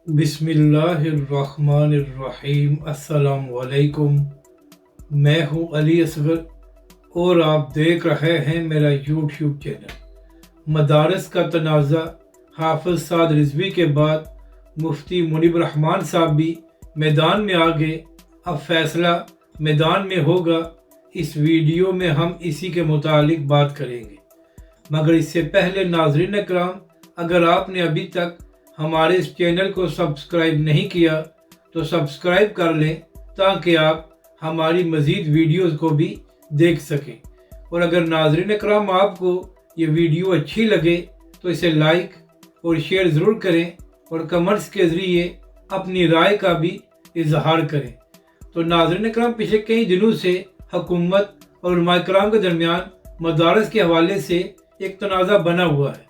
बिस्मिल्लाहिर्रहमानिर्रहीम। अस्सलाम वालेकुम। मैं हूँ अली असगर और आप देख रहे हैं मेरा यूट्यूब चैनल। मदारस का तनाज़ा, हाफिज़ साद रिजवी के बाद मुफ्ती मुनीब रहमान साहब भी मैदान में आ गए। अब फैसला मैदान में होगा। इस वीडियो में हम इसी के मुतालिक बात करेंगे, मगर इससे पहले नाज़रीन इकराम, अगर आपने अभी तक हमारे इस चैनल को सब्सक्राइब नहीं किया तो सब्सक्राइब कर लें, ताकि आप हमारी मज़ीद वीडियोज़ को भी देख सकें। और अगर नाज़रीन इकराम आपको ये वीडियो अच्छी लगे तो इसे लाइक और शेयर ज़रूर करें और कमेंट्स के ज़रिए अपनी राय का भी इजहार करें। तो नाज़रीन इकराम, पिछले कई दिनों से हुकूमत और उलमा इकराम के दरमियान मदारस के हवाले से एक तनाज़ा बना हुआ है।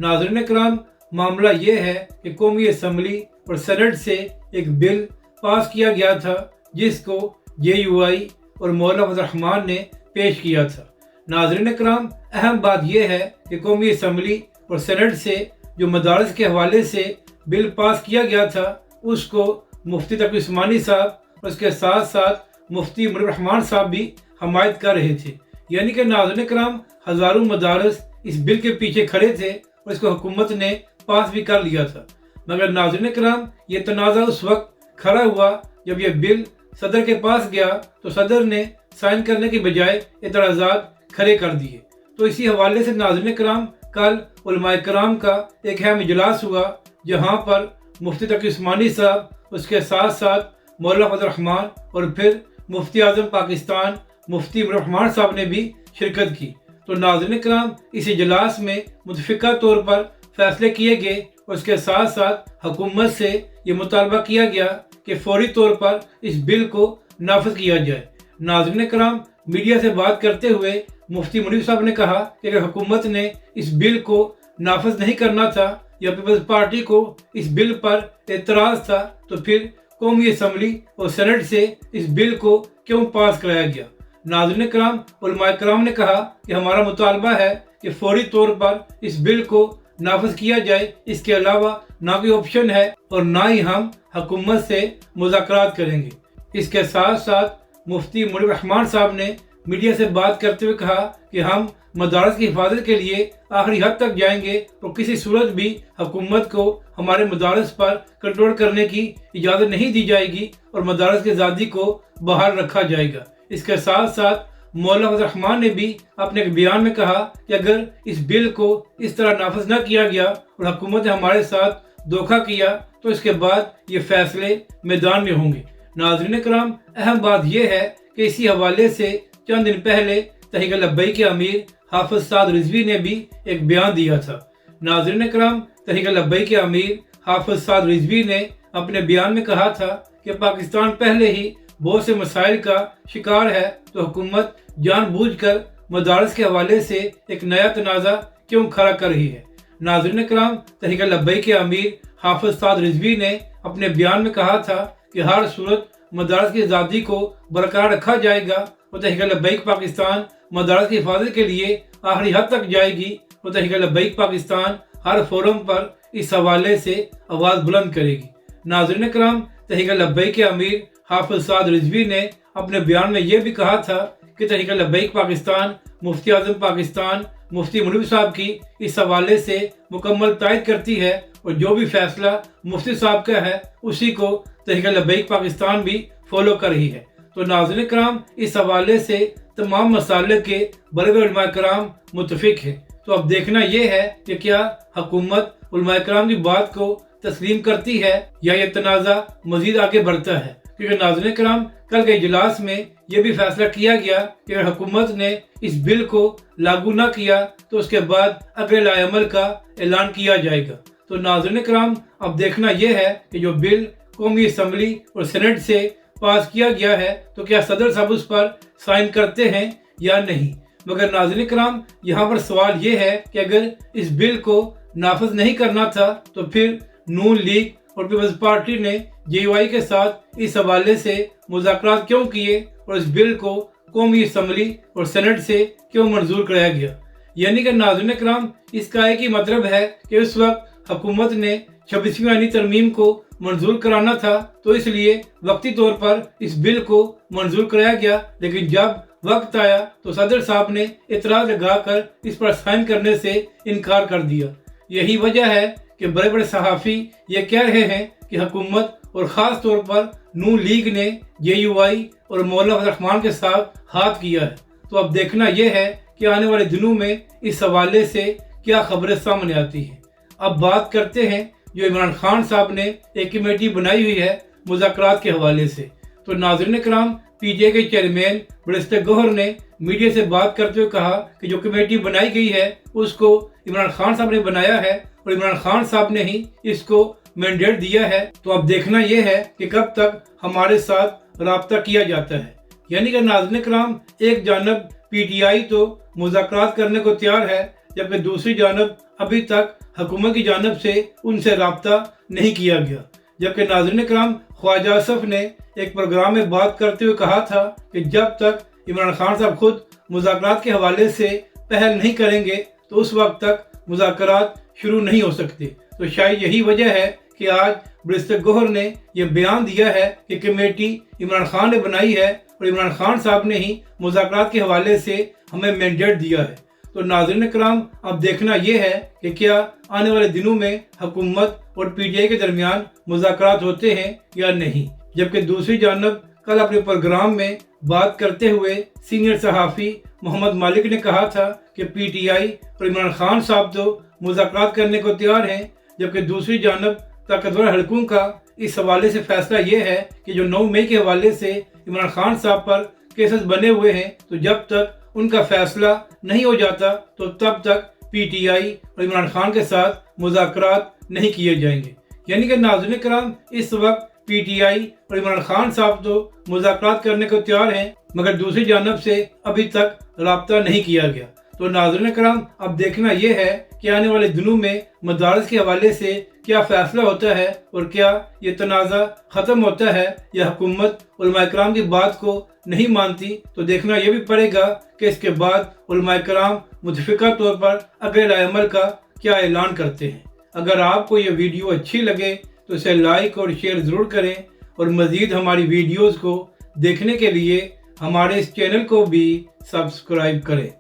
नाज़रीन इकराम, मामला ये है कि कौमी असम्बली और सेनेट से एक बिल पास किया गया था, जिसको JUI और मौलाना फजल रहमान ने पेश किया था। नाज़रीन इकराम, अहम बात यह है कि कौमी असम्बली और सेनेट से जो मदारस के हवाले से बिल पास किया गया था, उसको मुफ्ती तकी उस्मानी साहब और उसके साथ साथ मुफ्ती मुनीब रहमान साहब भी हमायत कर रहे थे। यानी कि नाज़रीन इकराम, हज़ारों मदारस इस बिल के पीछे खड़े थे और इसको हुकूमत ने पास भी कर लिया था। मगर नाज़रीन इकराम, ये तनाज़ा उस वक्त खड़ा हुआ जब यह बिल सदर के पास गया तो सदर ने साइन करने के बजाय एतराज़ात खड़े कर दिए। तो इसी हवाले से नाज़रीन इकराम, कल उलमा इकराम का एक अहम इजलास हुआ, जहाँ पर मुफ्ती तकी उस्मानी साहब, उसके साथ साथ मौलाना फजल रहमान और फिर मुफ्ती आज़म पाकिस्तान मुफ्ती मुनीब रहमान साहब ने भी शिरकत की। तो नाज़रीन इकराम, इस इजलास में मुतफ़िक़ा तौर पर फैसले किए गए और उसके साथ साथ हुकूमत से ये मुतालबा किया गया कि फौरी तौर पर इस बिल को नाफिज किया जाए। नाज़रीन इकराम, मीडिया से बात करते हुए मुफ्ती मुनीब साहब ने कहा कि अगर हुकूमत ने इस बिल को नाफिज नहीं करना था या पीपल्स पार्टी को इस बिल पर एतराज़ था, तो फिर कौमी असम्बली और सेनेट से इस बिल को क्यों पास कराया गया। नाज़रीन इकराम, उलमा इकराम ने कहा कि हमारा मुतालबा है कि फौरी तौर पर इस बिल को नाफिज किया जाए। इसके अलावा ना कोई ऑप्शन है और ना ही हम हुकूमत से मुज़ाकरात करेंगे। इसके साथ साथ मुफ्ती मुनीब रहमान साहब ने मीडिया से बात करते हुए कहा कि हम मदारस की हिफाजत के लिए आखिरी हद तक जाएंगे और किसी सूरत भी हुकूमत को हमारे मदारस पर कंट्रोल करने की इजाज़त नहीं दी जाएगी और मदारस की आज़ादी को बहाल रखा जाएगा। इसके साथ साथ मौलाना फजल रहमान ने भी अपने एक बयान में कहा कि अगर इस बिल को इस तरह नाफिज न किया गया और हुकूमत ने हमारे साथ धोखा किया तो इसके बाद ये फैसले मैदान में होंगे। नाज़रीन इकराम, अहम बात यह है कि इसी हवाले से चंद दिन पहले तहरीक लब्बैक के अमीर हाफिज़ साद रिजवी ने भी एक बयान दिया था। नाज़रीन इकराम, तहरीक लब्बैक के अमीर हाफिज़ साद रिजवी ने अपने बयान में कहा था कि पाकिस्तान पहले ही बहुत से मसाइल का शिकार है, तो हुकूमत जानबूझकर मदारस के हवाले से एक नया तनाज़ा क्यों खड़ा कर रही है। नाज़रीन इकराम, तहरीक लब्बैक के अमीर हाफिज़ साद रिजवी ने अपने बयान में कहा था कि हर सूरत मदारस की आज़ादी को बरकरार रखा जाएगा और तहरीक लब्बैक पाकिस्तान मदारस की हिफाजत के लिए आखिरी हद तक जाएगी और तहरीक लब्बैक पाकिस्तान हर फोरम पर इस हवाले से आवाज़ बुलंद करेगी। नाज़रीन इकराम, तहरीक लब्बैक के अमीर हाफिज़ साद रिजवी ने अपने बयान में यह भी कहा था कि तहरीक लब्बैक पाकिस्तान मुफ्ती आज़म पाकिस्तान मुफ्ती मुनीब साहब की इस हवाले से मुकम्मल तायद करती है और जो भी फैसला मुफ्ती साहब का है उसी को तहरीक लब्बैक पाकिस्तान भी फॉलो कर रही है। तो नाज़रीन इकराम, इस हवाले से तमाम मसाले के बड़े बड़े उलमा इकराम मुत्तफिक है। तो अब देखना यह है कि क्या हुकूमत उलमा इकराम की बात को तस्लीम करती है या ये तनाज़ा मजीद आगे बढ़ता है। क्योंकि नाज़रीन इकराम, कल के इजलास में यह भी फैसला किया गया कि अगर हुकूमत ने इस बिल को लागू न किया तो उसके बाद अगले लाएअमल का ऐलान किया जाएगा। तो नाज़रीन इकराम, अब देखना यह है कि जो बिल कौमी असम्बली और सेनेट से पास किया गया है तो क्या सदर साहब उस पर साइन करते हैं या नहीं। मगर नाज़रीन इकराम, यहाँ पर सवाल ये है कि अगर इस बिल को नाफिज नहीं करना था तो फिर नून लीग और पीपल्स पार्टी ने JUI के साथ इस हवाले से मुज़ाकरात क्यों किए और इस बिल को कौमी असम्बली और सेनेट से क्यों मंजूर कराया गया। यानी कि नाज़रीन इकराम, इसका एक ही मतलब है कि उस वक्त हुकूमत ने 26वीं आईनी तरमीम को मंजूर कराना था, तो इसलिए वक्ती तौर पर इस बिल को मंजूर कराया गया। लेकिन जब वक्त आया तो सदर साहब ने इतराज लगाकर इस पर साइन करने से इनकार कर दिया। यही वजह है कि बड़े बड़े सहाफ़ी ये कह रहे हैं कि हुकूमत और ख़ास तौर पर नून लीग ने JUI और मौलाना फजल रहमान के साथ हाथ किया है। तो अब देखना यह है कि आने वाले दिनों में इस हवाले से क्या खबरें सामने आती हैं। अब बात करते हैं जो इमरान खान साहब ने एक कमेटी बनाई हुई है मुज़ाकरात के हवाले से। तो नाज़रीन कराम, PTI के चेयरमैन बैरिस्टर गौहर ने मीडिया से बात करते हुए कहा कि जो कमेटी बनाई गई है उसको इमरान खान साहब ने बनाया है और इमरान खान साहब ने ही इसको मैंडेट दिया है। तो अब देखना यह है कि कब तक हमारे साथ राब्ता किया जाता है। यानी कि नाज़रीन कराम, एक जानब PTI तो मुज़ाकरात करने को तैयार है, जबकि दूसरी जानब अभी तक हुकूमत की जानब से उनसे राब्ता नहीं किया गया। जबकि नाज़रीन कराम, ख्वाजा असफ ने एक प्रोग्राम में बात करते हुए कहा था कि जब तक इमरान खान साहब खुद मुज़ाकरात के हवाले से पहल नहीं करेंगे तो उस वक्त तक मुज़ाकरात शुरू नहीं हो सकते। तो शायद यही वजह है कि आज बैरिस्टर गौहर ने यह बयान दिया है कि कमेटी इमरान खान ने बनाई है और इमरान खान साहब ने ही मुज़ाकरात के हवाले से हमें मैंडेट दिया है। तो नाज़रीन कराम, अब देखना यह है कि क्या आने वाले दिनों में हुकूमत और PTI के दरमियान मुज़ाकरात होते हैं या नहीं। जबकि दूसरी जानब कल अपने प्रोग्राम में बात करते हुए सीनियर सहाफ़ी मोहम्मद मालिक ने कहा था कि PTI और इमरान खान साहब तो मुज़ाकरात करने को तैयार हैं, जबकि दूसरी जानब ताकतवर हलकों का इस हवाले से फैसला ये है कि जो 9 मई के हवाले से इमरान खान साहब पर केसेस बने हुए हैं, तो जब तक उनका फैसला नहीं हो जाता तो तब तक PTI और इमरान खान के साथ मुज़ाकरात नहीं किए जाएंगे। यानी कि नाज़रीन कराम, इस वक्त PTI और इमरान खान साहब तो मुज़ाकरात करने को तैयार हैं, मगर दूसरी जानब से अभी तक राब्ता नहीं किया गया। तो नाज़रीन कराम, अब देखना यह है कि आने वाले दिनों में मदारस के हवाले से क्या फ़ैसला होता है और क्या ये तनाज़ा ख़त्म होता है या हुकूमत उलमा किराम की बात को नहीं मानती। तो देखना यह भी पड़ेगा कि इसके बाद उलमा किराम मुतफ़िक़ा तौर पर अगले अमल का क्या ऐलान करते हैं। अगर आपको ये वीडियो अच्छी लगे तो इसे लाइक और शेयर ज़रूर करें और मज़ीद हमारी वीडियोज़ को देखने के लिए हमारे इस चैनल को भी सब्सक्राइब करें।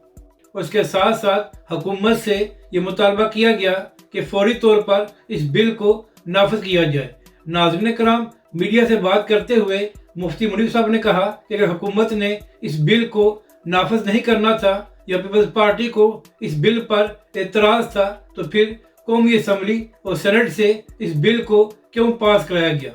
उसके साथ साथ हुकूमत से ये मुतालबा किया गया कि फौरी तौर पर इस बिल को नाफिज किया जाए। नाज़रीन कराम, मीडिया से बात करते हुए मुफ्ती मुनीर साहब ने कहा कि अगर हुकूमत ने इस बिल को नाफिज नहीं करना था या पीपल्स पार्टी को इस बिल पर एतराज़ था, तो फिर कौमी असम्बली और सेनेट से इस बिल को क्यों पास कराया गया।